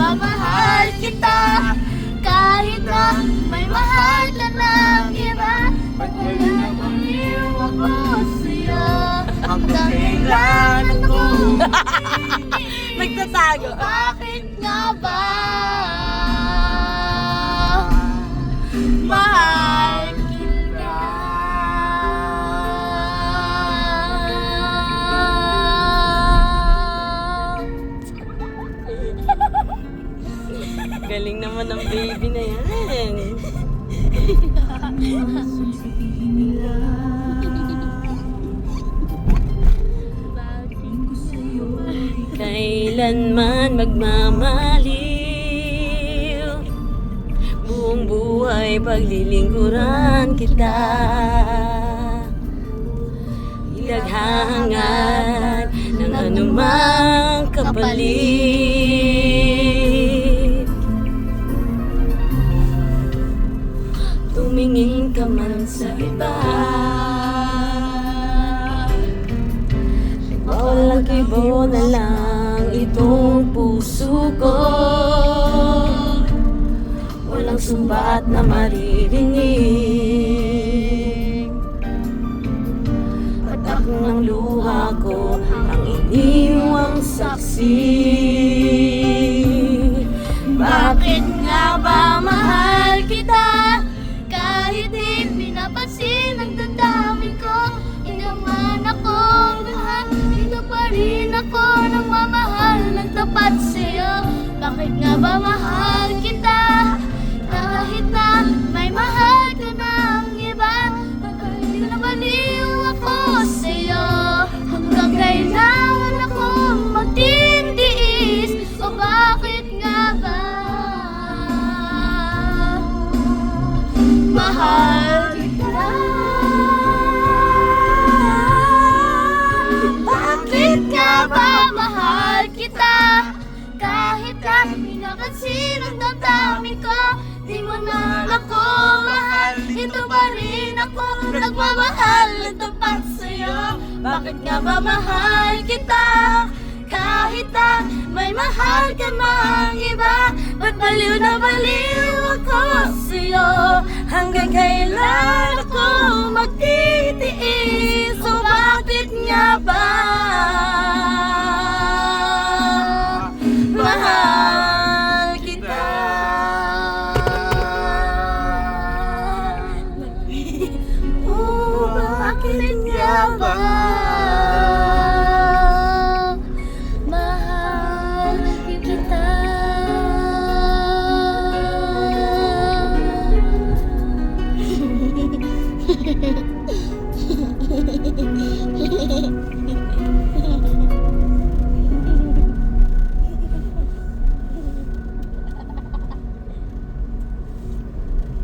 ba mahal kita? Kahit na may mahal ka ng iba, baliw ako sa'yo. Hanggang kailan ako Nagtatago. bakit nga ba mahal kita? Galing naman ng baby na yan. Kailanman magmamaliw, buong buhay paglilingkuran kita. Ilaghangad ng anumang kapalit. Tumingin ka man sa iba, walang kibo na lang itong puso ko. Walang sumbat na maririnig. Patak ng luha ko ang iniwang saksi. Bakit nga ba mahal kita? Kahit di pinapansin ang damdamin ko, hindi naman akong mahal, dito pa rin ako nagmamahal ng tapat sa'yo. Bakit nga ba mahal kita? Kahit na may mahal ka ng iba, baliw na baliw ako sa'yo. Hanggang kailangan ako magtitiis, o bakit nga ba mahal kita? Bakit nga ba mahal kita? Kahit na pinapansin ang damdamin ko, di mo na ako mahal, ito pa rin ako nagmamahal ng tapat sa'yo. Bakit nga ba mahal kita? Kahit na may mahal ka ng iba, ba't baliw na baliw ako sa'yo? Hanggang kailan ako magtitiis, o bakit nga ba mahal kita? Oh, bakit nga ba mahal kita?